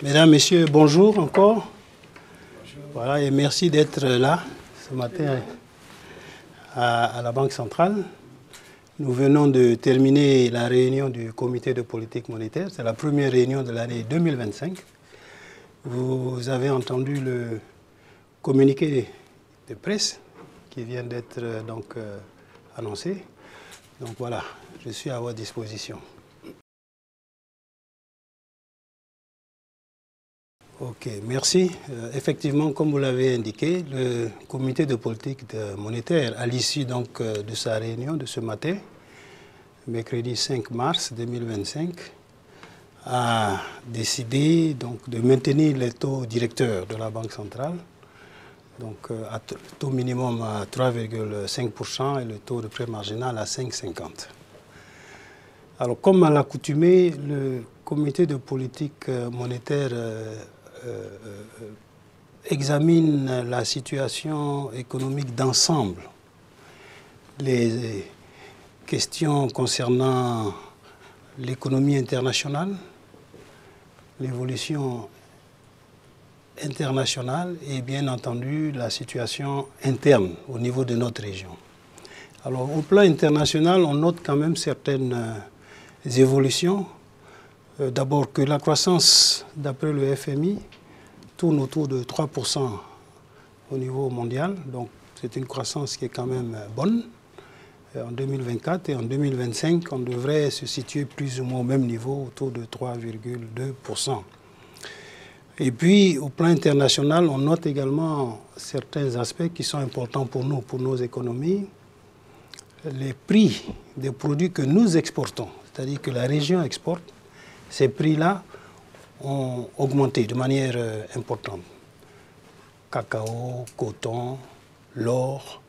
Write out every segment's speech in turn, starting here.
Mesdames, Messieurs, bonjour encore. Voilà, et merci d'être là ce matin à la Banque centrale. Nous venons de terminer la réunion du comité de politique monétaire. C'est la première réunion de l'année 2025. Vous avez entendu le communiqué de presse qui vient d'être annoncé. Donc voilà, je suis à votre disposition. Ok, merci. Effectivement, comme vous l'avez indiqué, le comité de politique monétaire, à l'issue donc de sa réunion de ce matin, mercredi 5 mars 2025, a décidé donc de maintenir les taux directeurs de la Banque centrale, donc à taux minimum à 3,5% et le taux de prêt marginal à 5,50. Alors, comme à l'accoutumée, le comité de politique monétaire examine la situation économique d'ensemble, les questions concernant l'économie internationale, l'évolution internationale et bien entendu la situation interne au niveau de notre région. Alors au plan international, on note quand même certaines évolutions. D'abord que la croissance, d'après le FMI, tourne autour de 3% au niveau mondial. Donc c'est une croissance qui est quand même bonne en 2024. Et en 2025, on devrait se situer plus ou moins au même niveau, autour de 3,2%. Et puis au plan international, on note également certains aspects qui sont importants pour nous, pour nos économies. Les prix des produits que nous exportons, c'est-à-dire que la région exporte, ces prix-là ont augmenté de manière importante. Cacao, coton, l'or,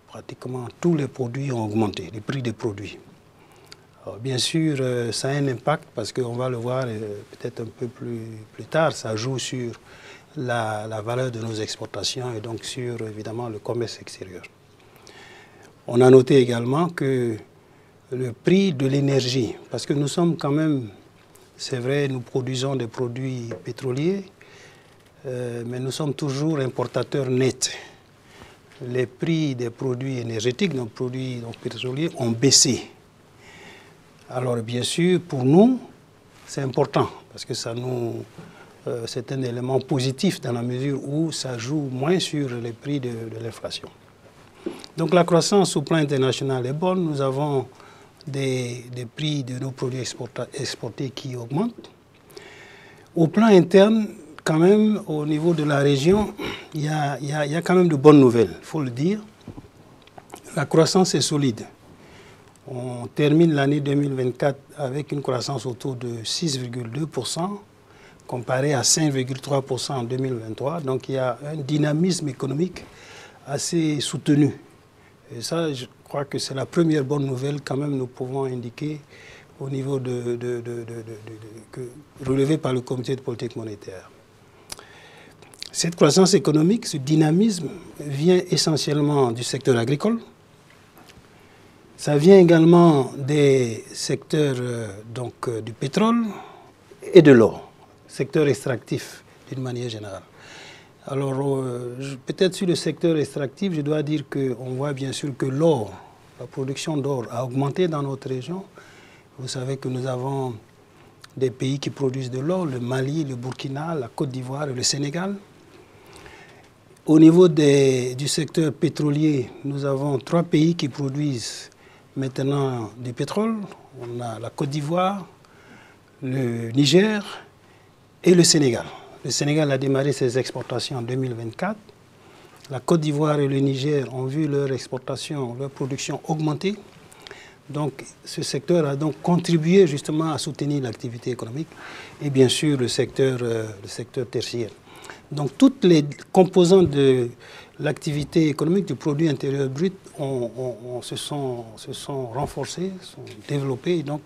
pratiquement tous les produits ont augmenté, les prix des produits. Alors, bien sûr, ça a un impact parce qu'on va le voir peut-être un peu plus tard, ça joue sur la valeur de nos exportations et donc sur évidemment le commerce extérieur. On a noté également que le prix de l'énergie, parce que nous sommes quand même, c'est vrai, nous produisons des produits pétroliers, mais nous sommes toujours importateurs nets. Les prix des produits énergétiques, nos produits pétroliers, ont baissé. Alors bien sûr, pour nous, c'est important, parce que c'est un élément positif dans la mesure où ça joue moins sur les prix de l'inflation. Donc la croissance au plan international est bonne. Nous avons des prix de nos produits exportés qui augmentent. Au plan interne, quand même, au niveau de la région, il y a quand même de bonnes nouvelles, il faut le dire. La croissance est solide. On termine l'année 2024 avec une croissance autour de 6,2%, comparé à 5,3% en 2023. Donc il y a un dynamisme économique assez soutenu. Et ça, je crois que c'est la première bonne nouvelle quand même nous pouvons indiquer au niveau relevé par le comité de politique monétaire. Cette croissance économique, ce dynamisme vient essentiellement du secteur agricole. Ça vient également des secteurs du pétrole et de l'or, secteur extractif d'une manière générale. Alors, peut-être sur le secteur extractif, je dois dire qu'on voit bien sûr que l'or, la production d'or a augmenté dans notre région. Vous savez que nous avons des pays qui produisent de l'or, le Mali, le Burkina, la Côte d'Ivoire et le Sénégal. Au niveau du secteur pétrolier, nous avons 3 pays qui produisent maintenant du pétrole. On a la Côte d'Ivoire, le Niger et le Sénégal. Le Sénégal a démarré ses exportations en 2024. La Côte d'Ivoire et le Niger ont vu leur exportation, leur production augmenter. Donc ce secteur a donc contribué justement à soutenir l'activité économique et bien sûr le secteur tertiaire. Donc toutes les composantes de l'activité économique du produit intérieur brut se sont renforcées, sont développées. Et donc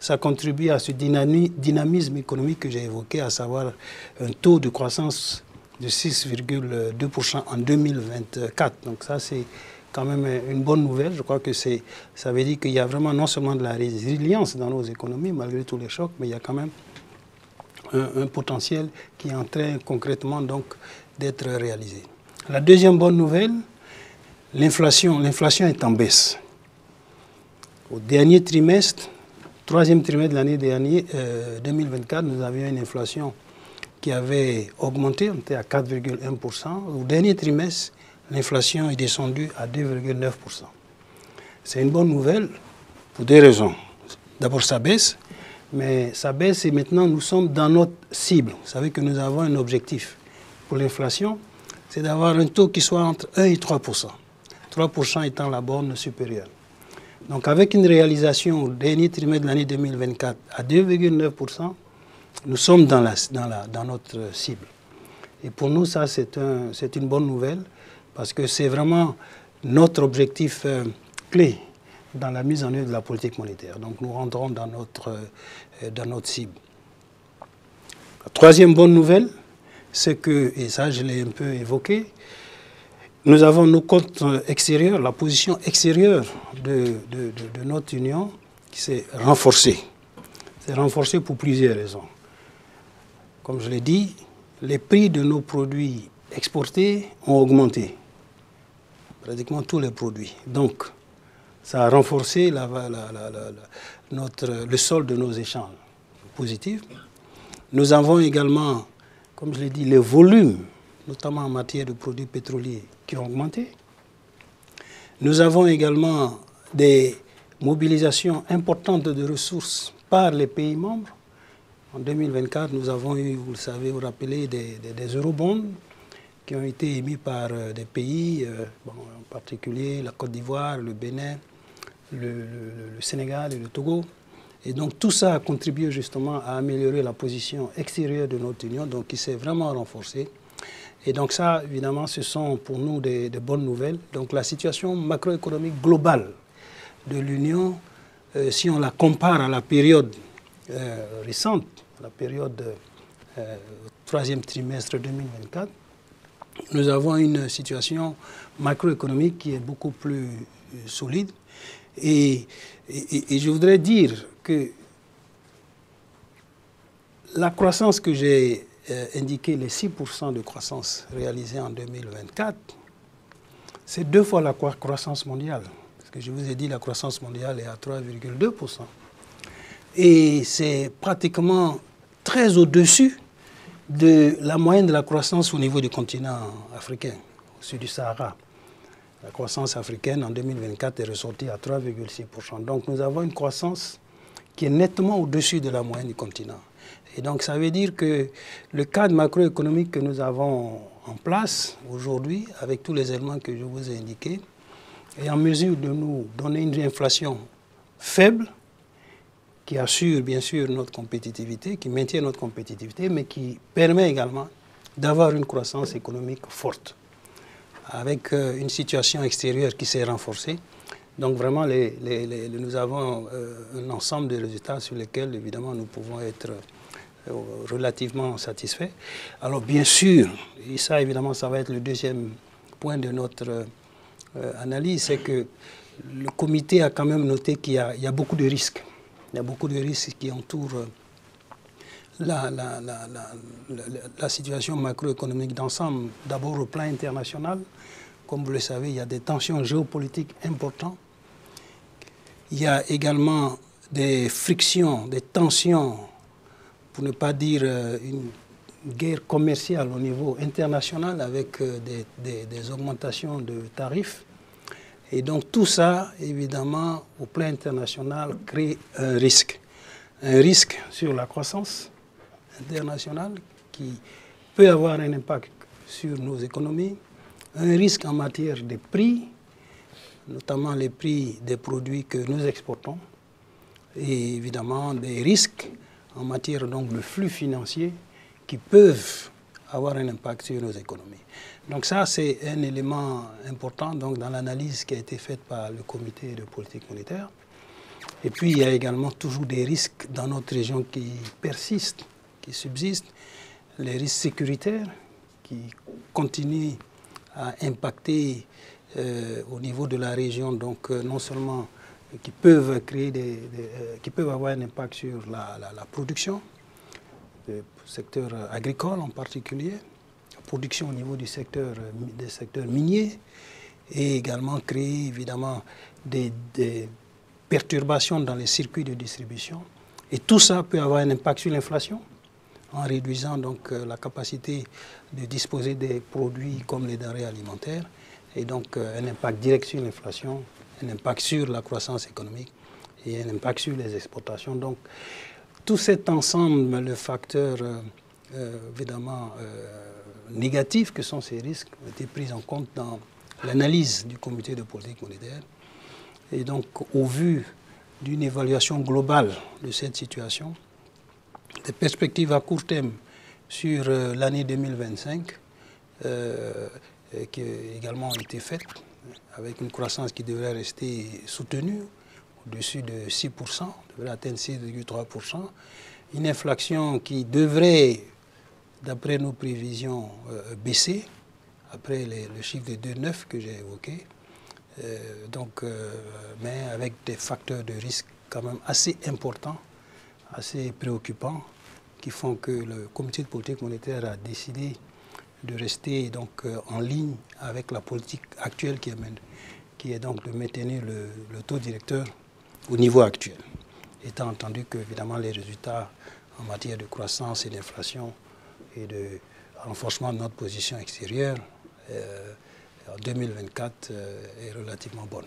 ça contribue à ce dynamisme économique que j'ai évoqué, à savoir un taux de croissance de 6,2% en 2024. Donc ça c'est quand même une bonne nouvelle. Je crois que ça veut dire qu'il y a vraiment non seulement de la résilience dans nos économies malgré tous les chocs, mais il y a quand même un potentiel qui est en train concrètement donc d'être réalisé. La deuxième bonne nouvelle, l'inflation est en baisse. Au dernier trimestre, troisième trimestre de l'année dernière, 2024, nous avions une inflation qui avait augmenté, on était à 4,1%. Au dernier trimestre, l'inflation est descendue à 2,9%. C'est une bonne nouvelle pour deux raisons. D'abord, ça baisse, mais ça baisse et maintenant nous sommes dans notre cible. Vous savez que nous avons un objectif pour l'inflation, c'est d'avoir un taux qui soit entre 1 et 3%. 3% étant la borne supérieure. Donc avec une réalisation au dernier trimestre de l'année 2024 à 2,9%, nous sommes dans notre cible. Et pour nous, ça, c'est une bonne nouvelle parce que c'est vraiment notre objectif clé dans la mise en œuvre de la politique monétaire. Donc nous rentrons dans notre cible. La troisième bonne nouvelle, c'est que, et ça je l'ai un peu évoqué, nous avons nos comptes extérieurs, la position extérieure de notre Union qui s'est renforcée. C'est renforcé pour plusieurs raisons. Comme je l'ai dit, les prix de nos produits exportés ont augmenté. Pratiquement tous les produits. Donc, ça a renforcé le solde de nos échanges positifs. Nous avons également, comme je l'ai dit, les volumes, notamment en matière de produits pétroliers, qui ont augmenté. Nous avons également des mobilisations importantes de ressources par les pays membres. En 2024, nous avons eu, vous le savez, vous rappelez, des eurobonds qui ont été émis par des pays, en particulier la Côte d'Ivoire, le Bénin, le Sénégal et le Togo. Et donc tout ça a contribué justement à améliorer la position extérieure de notre Union, donc qui s'est vraiment renforcée. Et donc ça, évidemment, ce sont pour nous des bonnes nouvelles. Donc la situation macroéconomique globale de l'Union, si on la compare à la période récente, la période troisième trimestre 2024, nous avons une situation macroéconomique qui est beaucoup plus solide. Et je voudrais dire que la croissance que j'ai indiquée, les 6% de croissance réalisée en 2024, c'est 2 fois la croissance mondiale. Parce que je vous ai dit, la croissance mondiale est à 3,2%. Et c'est pratiquement très au-dessus de la moyenne de la croissance au niveau du continent africain, au sud du Sahara. La croissance africaine en 2024 est ressortie à 3,6%. Donc nous avons une croissance qui est nettement au-dessus de la moyenne du continent. Et donc ça veut dire que le cadre macroéconomique que nous avons en place aujourd'hui, avec tous les éléments que je vous ai indiqués, est en mesure de nous donner une inflation faible, qui assure bien sûr notre compétitivité, qui maintient notre compétitivité, mais qui permet également d'avoir une croissance économique forte, avec une situation extérieure qui s'est renforcée. Donc vraiment, nous avons un ensemble de résultats sur lesquels, évidemment, nous pouvons être relativement satisfaits. Alors bien sûr, et ça évidemment, ça va être le deuxième point de notre analyse, c'est que le comité a quand même noté qu'il y a beaucoup de risques. Il y a beaucoup de risques qui entourent la situation macroéconomique d'ensemble. D'abord au plan international, comme vous le savez, il y a des tensions géopolitiques importantes. Il y a également des frictions, des tensions, pour ne pas dire une guerre commerciale au niveau international avec des augmentations de tarifs. Et donc tout ça, évidemment, au plan international, crée un risque. Un risque sur la croissance internationale qui peut avoir un impact sur nos économies. Un risque en matière de prix, notamment les prix des produits que nous exportons. Et évidemment, des risques en matière donc, de flux financiers qui peuvent avoir un impact sur nos économies. Donc ça, c'est un élément important donc, dans l'analyse qui a été faite par le comité de politique monétaire. Et puis, il y a également toujours des risques dans notre région qui persistent, qui subsistent. Les risques sécuritaires qui continuent à impacter au niveau de la région, donc non seulement qui peuvent créer qui peuvent avoir un impact sur la production, le secteur agricole en particulier, la production au niveau des secteurs miniers, et également créer évidemment des perturbations dans les circuits de distribution. Et tout ça peut avoir un impact sur l'inflation, en réduisant donc la capacité de disposer des produits comme les denrées alimentaires, et donc un impact direct sur l'inflation, un impact sur la croissance économique et un impact sur les exportations. Donc tout cet ensemble de facteurs évidemment négatifs que sont ces risques ont été pris en compte dans l'analyse du comité de politique monétaire. Et donc au vu d'une évaluation globale de cette situation, des perspectives à court terme sur l'année 2025 qui ont également été faites, avec une croissance qui devrait rester soutenue, au-dessus de 6%, devrait atteindre 6,3%, une inflation qui devrait, d'après nos prévisions, baisser, après le chiffre de 2,9 que j'ai évoqué, mais avec des facteurs de risque quand même assez importants, assez préoccupants, qui font que le comité de politique monétaire a décidé de rester donc en ligne avec la politique actuelle qui est donc de maintenir le taux directeur au niveau actuel, étant entendu que évidemment les résultats en matière de croissance et d'inflation et de renforcement de notre position extérieure en 2024 est relativement bonne.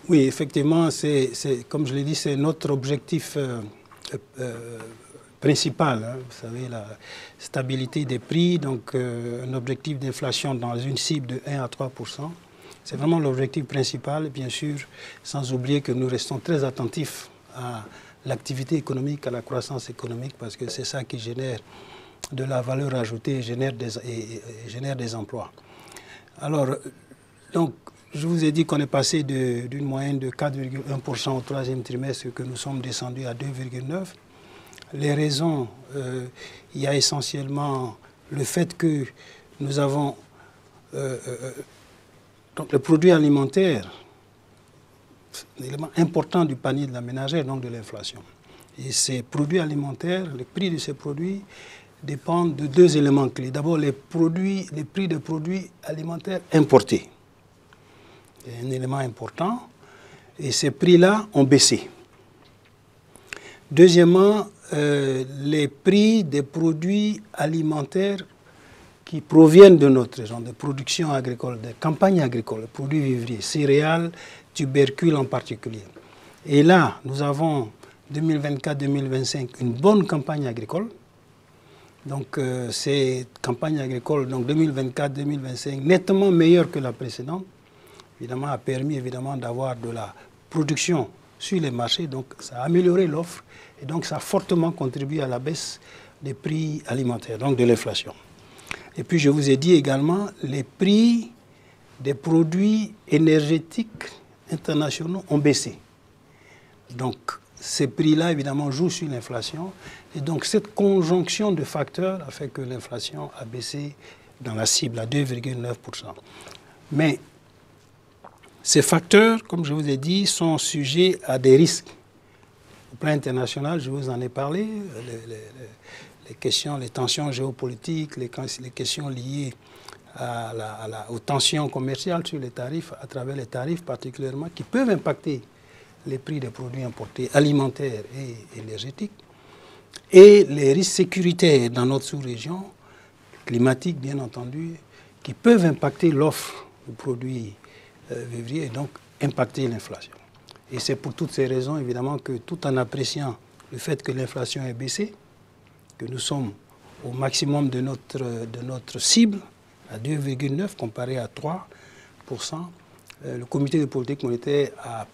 Oui, effectivement, comme je l'ai dit, c'est notre objectif principal. Hein. Vous savez, la stabilité des prix, donc un objectif d'inflation dans une cible de 1 à 3%. C'est vraiment l'objectif principal, bien sûr, sans oublier que nous restons très attentifs à l'activité économique, à la croissance économique, parce que c'est ça qui génère de la valeur ajoutée et génère des emplois. Alors, donc, je vous ai dit qu'on est passé d'une moyenne de 4,1% au troisième trimestre, que nous sommes descendus à 2,9%. Les raisons, il y a essentiellement le fait que nous avons donc le produit alimentaire, un élément important du panier de la ménagère, donc de l'inflation. Et ces produits alimentaires, les prix de ces produits dépendent de deux éléments clés. D'abord, les prix de produits alimentaires importés. C'est un élément important. Et ces prix-là ont baissé. Deuxièmement, les prix des produits alimentaires qui proviennent de notre région, de production agricole, de campagne agricole, produits vivriers, céréales, tubercules en particulier. Et là, nous avons 2024-2025 une bonne campagne agricole. Donc, cette campagne agricole, donc 2024-2025, nettement meilleure que la précédente, évidemment, a permis évidemment d'avoir de la production sur les marchés. Donc, ça a amélioré l'offre et donc ça a fortement contribué à la baisse des prix alimentaires, donc de l'inflation. Et puis, je vous ai dit également, les prix des produits énergétiques internationaux ont baissé. Donc, ces prix-là, évidemment, jouent sur l'inflation. Et donc, cette conjonction de facteurs a fait que l'inflation a baissé dans la cible à 2,9%. Mais ces facteurs, comme je vous ai dit, sont sujets à des risques. Au plan international, je vous en ai parlé, les tensions géopolitiques, les questions liées aux tensions commerciales sur les tarifs, à travers les tarifs particulièrement, qui peuvent impacter les prix des produits importés alimentaires et énergétiques, et les risques sécuritaires dans notre sous-région, climatiques bien entendu, qui peuvent impacter l'offre de produits vivriers et donc impacter l'inflation. Et c'est pour toutes ces raisons, évidemment, que tout en appréciant le fait que l'inflation est baissée, que nous sommes au maximum de notre cible, à 2,9 comparé à 3%, le comité de politique monétaire a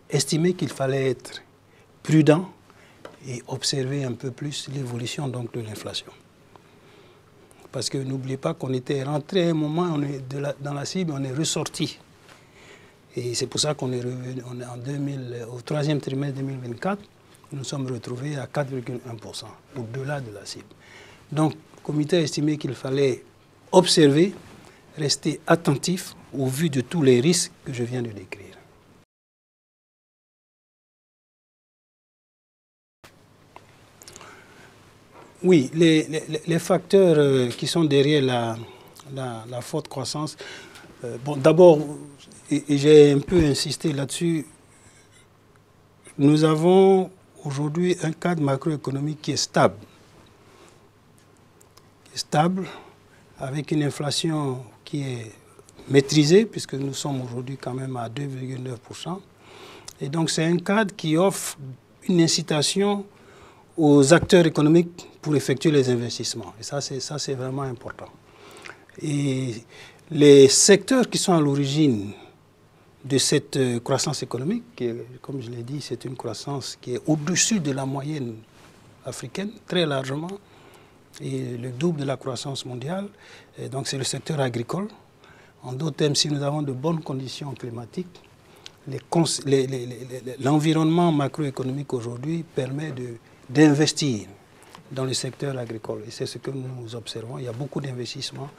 estimé qu'il fallait être prudent et observer un peu plus l'évolution donc de l'inflation. Parce que n'oubliez pas qu'on était rentré à un moment, dans la cible, on est ressorti. Et c'est pour ça qu'on est revenu, au troisième trimestre 2024, nous nous sommes retrouvés à 4,1%, au-delà de la cible. Donc, le comité a estimé qu'il fallait observer, rester attentif au vu de tous les risques que je viens de décrire. Oui, les facteurs qui sont derrière la forte croissance, bon, d'abord, et j'ai un peu insisté là-dessus, nous avons aujourd'hui un cadre macroéconomique qui est stable. Avec une inflation qui est maîtrisée, puisque nous sommes aujourd'hui quand même à 2,9%. Et donc c'est un cadre qui offre une incitation aux acteurs économiques pour effectuer les investissements. Et ça, c'est vraiment important. Et les secteurs qui sont à l'origine de cette croissance économique, comme je l'ai dit, c'est une croissance qui est au-dessus de la moyenne africaine, très largement, et le double de la croissance mondiale. Et donc c'est le secteur agricole. En d'autres termes, si nous avons de bonnes conditions climatiques, l'environnement macroéconomique aujourd'hui permet d'investir dans le secteur agricole. Et c'est ce que nous observons. Il y a beaucoup d'investissements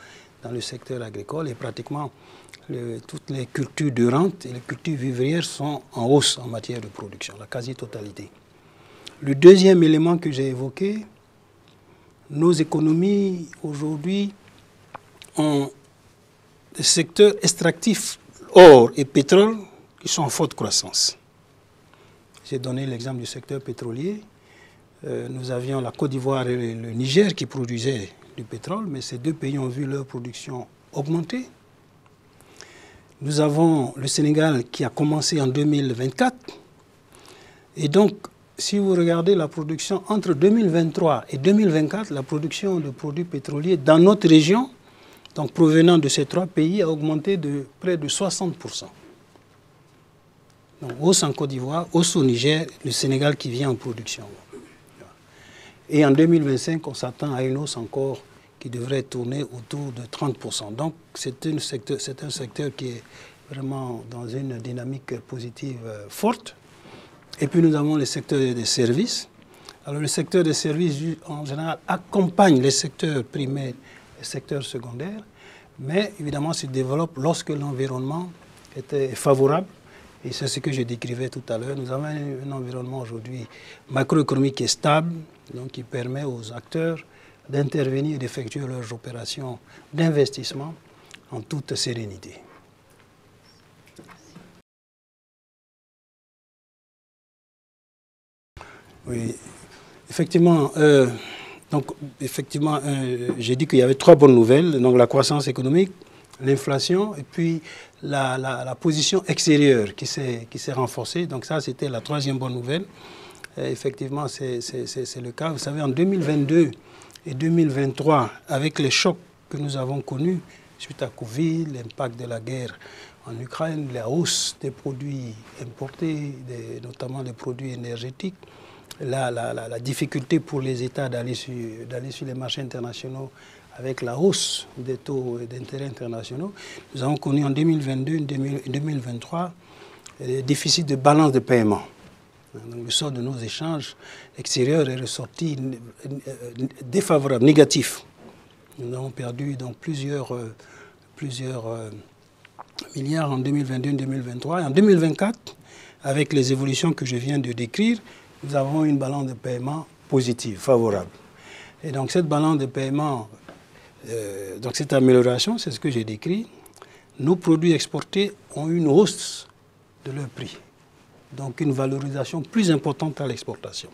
dans le secteur agricole et pratiquement toutes les cultures de rente et les cultures vivrières sont en hausse en matière de production, la quasi-totalité. Le deuxième élément que j'ai évoqué, nos économies aujourd'hui ont des secteurs extractifs, or et pétrole, qui sont en forte croissance. J'ai donné l'exemple du secteur pétrolier. Nous avions la Côte d'Ivoire et le Niger qui produisaient du pétrole, mais ces deux pays ont vu leur production augmenter. Nous avons le Sénégal qui a commencé en 2024. Et donc, si vous regardez la production entre 2023 et 2024, la production de produits pétroliers dans notre région, donc provenant de ces trois pays, a augmenté de près de 60%. Donc, hausse en Côte d'Ivoire, hausse au Niger, le Sénégal qui vient en production. Et en 2025, on s'attend à une hausse encore qui devrait tourner autour de 30%. Donc, c'est un secteur qui est vraiment dans une dynamique positive forte. Et puis, nous avons le secteur des services. Alors, le secteur des services, en général, accompagne les secteurs primaires et secteurs secondaires, mais évidemment, se développe lorsque l'environnement est favorable. Et c'est ce que je décrivais tout à l'heure. Nous avons un environnement aujourd'hui macroéconomique qui est stable, donc qui permet aux acteurs d'intervenir et d'effectuer leurs opérations d'investissement en toute sérénité. Oui, effectivement, j'ai dit qu'il y avait trois bonnes nouvelles, donc la croissance économique, l'inflation et puis la position extérieure qui s'est renforcée. Donc ça, c'était la troisième bonne nouvelle. Et effectivement, c'est le cas. Vous savez, en 2022 et 2023, avec les chocs que nous avons connus suite à Covid, l'impact de la guerre en Ukraine, la hausse des produits importés, notamment des produits énergétiques, la difficulté pour les États d'aller sur les marchés internationaux avec la hausse des taux d'intérêt internationaux, nous avons connu en 2022 et 2023 des déficits de balance de paiement. Donc, le sort de nos échanges extérieurs est ressorti défavorable, négatif. Nous avons perdu donc plusieurs milliards en 2022 et 2023. Et en 2024, avec les évolutions que je viens de décrire, nous avons une balance de paiement positive, favorable. Et donc cette balance de paiement, donc cette amélioration, c'est ce que j'ai décrit. Nos produits exportés ont une hausse de leur prix. Donc une valorisation plus importante à l'exportation.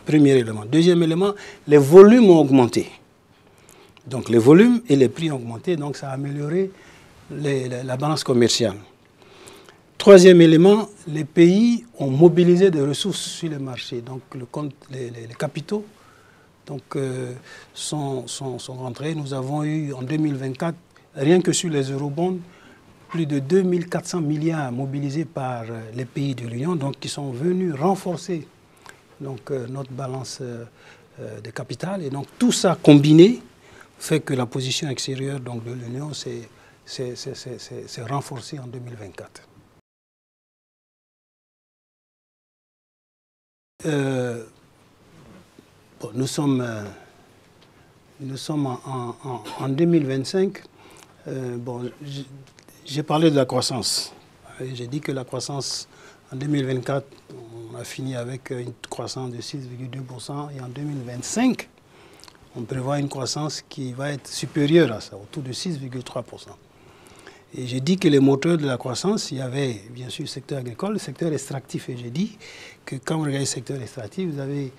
Premier élément. Deuxième élément, les volumes ont augmenté. Donc les volumes et les prix ont augmenté, donc ça a amélioré la balance commerciale. Troisième élément, les pays ont mobilisé des ressources sur le marché. Donc les capitaux sont rentrés. Nous avons eu en 2024, rien que sur les eurobonds, plus de 2400 milliards mobilisés par les pays de l'Union, donc qui sont venus renforcer notre balance de capital. Et donc tout ça combiné fait que la position extérieure de l'Union s'est renforcée en 2024. Nous sommes en 2025. J'ai parlé de la croissance. J'ai dit que la croissance en 2024, on a fini avec une croissance de 6,2%. Et en 2025, on prévoit une croissance qui va être supérieure à ça, autour de 6,3%. Et j'ai dit que les moteurs de la croissance, il y avait bien sûr le secteur agricole, le secteur extractif. Et j'ai dit que quand vous regardez le secteur extractif, vous avez,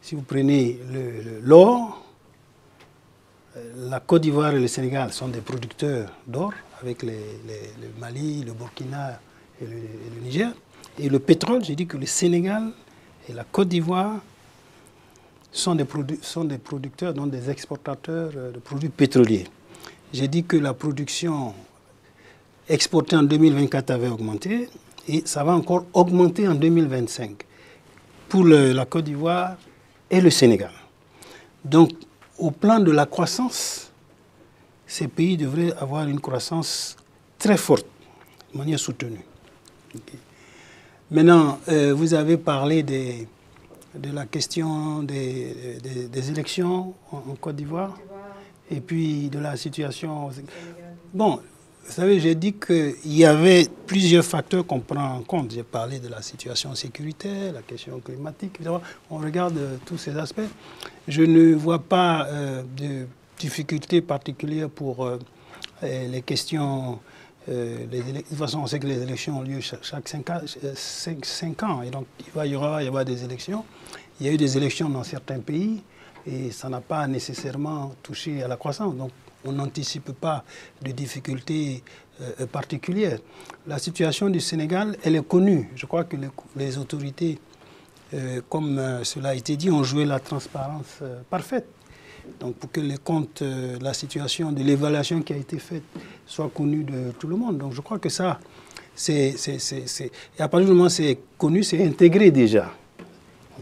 si vous prenez l'or, la Côte d'Ivoire et le Sénégal sont des producteurs d'or, avec le Mali, le Burkina et le Niger. Et le pétrole, j'ai dit que le Sénégal et la Côte d'Ivoire sont des producteurs, donc des exportateurs de produits pétroliers. J'ai dit que la production exportée en 2024 avait augmenté et ça va encore augmenter en 2025 pour la Côte d'Ivoire et le Sénégal. Donc, au plan de la croissance, ces pays devraient avoir une croissance très forte, de manière soutenue. Okay. Maintenant, vous avez parlé de la question des élections en Côte d'Ivoire et puis de la situation. Bon, vous savez, j'ai dit qu'il y avait plusieurs facteurs qu'on prend en compte. J'ai parlé de la situation sécuritaire, la question climatique, évidemment. On regarde tous ces aspects. Je ne vois pas de difficultés particulières pour les questions. De toute façon, on sait que les élections ont lieu chaque 5 ans. Et donc, il va y avoir des élections. Il y a eu des élections dans certains pays et ça n'a pas nécessairement touché à la croissance. Donc, on n'anticipe pas de difficultés particulières. La situation du Sénégal, elle est connue. Je crois que les autorités, comme cela a été dit, ont joué la transparence parfaite. Donc pour que les comptes, la situation de l'évaluation qui a été faite soit connue de tout le monde. Donc je crois que ça, et à partir du moment où c'est connu, c'est intégré déjà.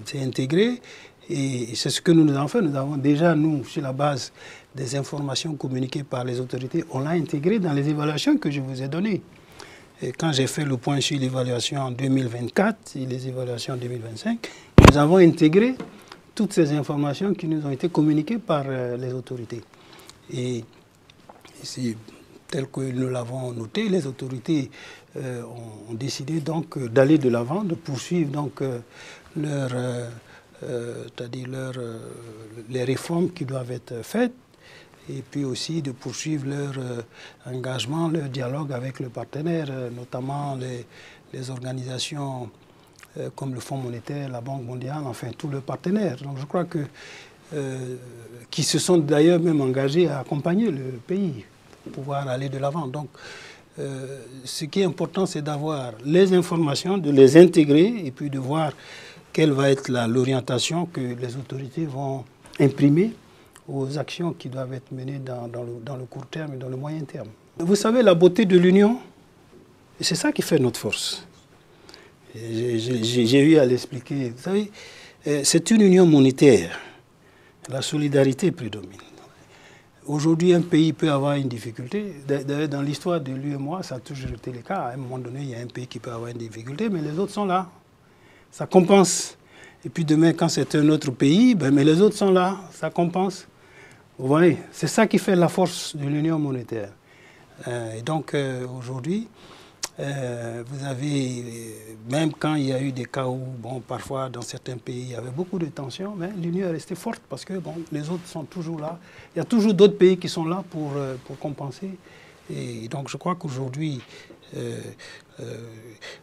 C'est intégré et c'est ce que nous avons fait. Nous avons déjà, nous, sur la base des informations communiquées par les autorités, on l'a intégré dans les évaluations que je vous ai données. Et quand j'ai fait le point sur l'évaluation en 2024 et les évaluations en 2025, nous avons intégré toutes ces informations qui nous ont été communiquées par les autorités. Et ici, tel que nous l'avons noté, les autorités ont décidé donc d'aller de l'avant, de poursuivre donc les réformes qui doivent être faites, et puis aussi de poursuivre leur engagement, leur dialogue avec les partenaires, notamment les organisations comme le Fonds monétaire, la Banque mondiale, enfin tous les partenaires. Donc je crois que qui se sont d'ailleurs même engagés à accompagner le pays pour pouvoir aller de l'avant. Donc ce qui est important, c'est d'avoir les informations, de les intégrer et puis de voir quelle va être l'orientation que les autorités vont imprimer aux actions qui doivent être menées dans le court terme et dans le moyen terme. Vous savez, la beauté de l'union, c'est ça qui fait notre force. J'ai eu à l'expliquer. Vous savez, c'est une union monétaire. La solidarité prédomine. Aujourd'hui, un pays peut avoir une difficulté. D'ailleurs, dans l'histoire de l'UEMOA, ça a toujours été le cas. À un moment donné, il y a un pays qui peut avoir une difficulté, mais les autres sont là. Ça compense. Et puis demain, quand c'est un autre pays, mais les autres sont là. Ça compense. Vous voyez, c'est ça qui fait la force de l'union monétaire. Et donc, aujourd'hui, vous avez, même quand il y a eu des cas où, bon, parfois dans certains pays, il y avait beaucoup de tensions, mais l'union est restée forte parce que bon, les autres sont toujours là. Il y a toujours d'autres pays qui sont là pour compenser. Et donc je crois qu'aujourd'hui,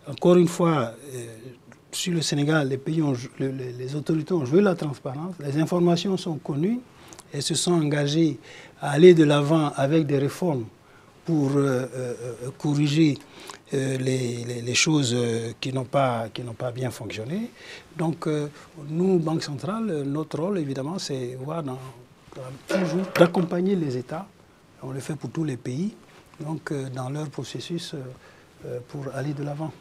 encore une fois, sur le Sénégal, les autorités ont joué la transparence, les informations sont connues et se sont engagées à aller de l'avant avec des réformes pour corriger les choses qui n'ont pas bien fonctionné. Donc, nous, Banque centrale, notre rôle, évidemment, c'est toujours d'accompagner les États. On le fait pour tous les pays, donc dans leur processus pour aller de l'avant.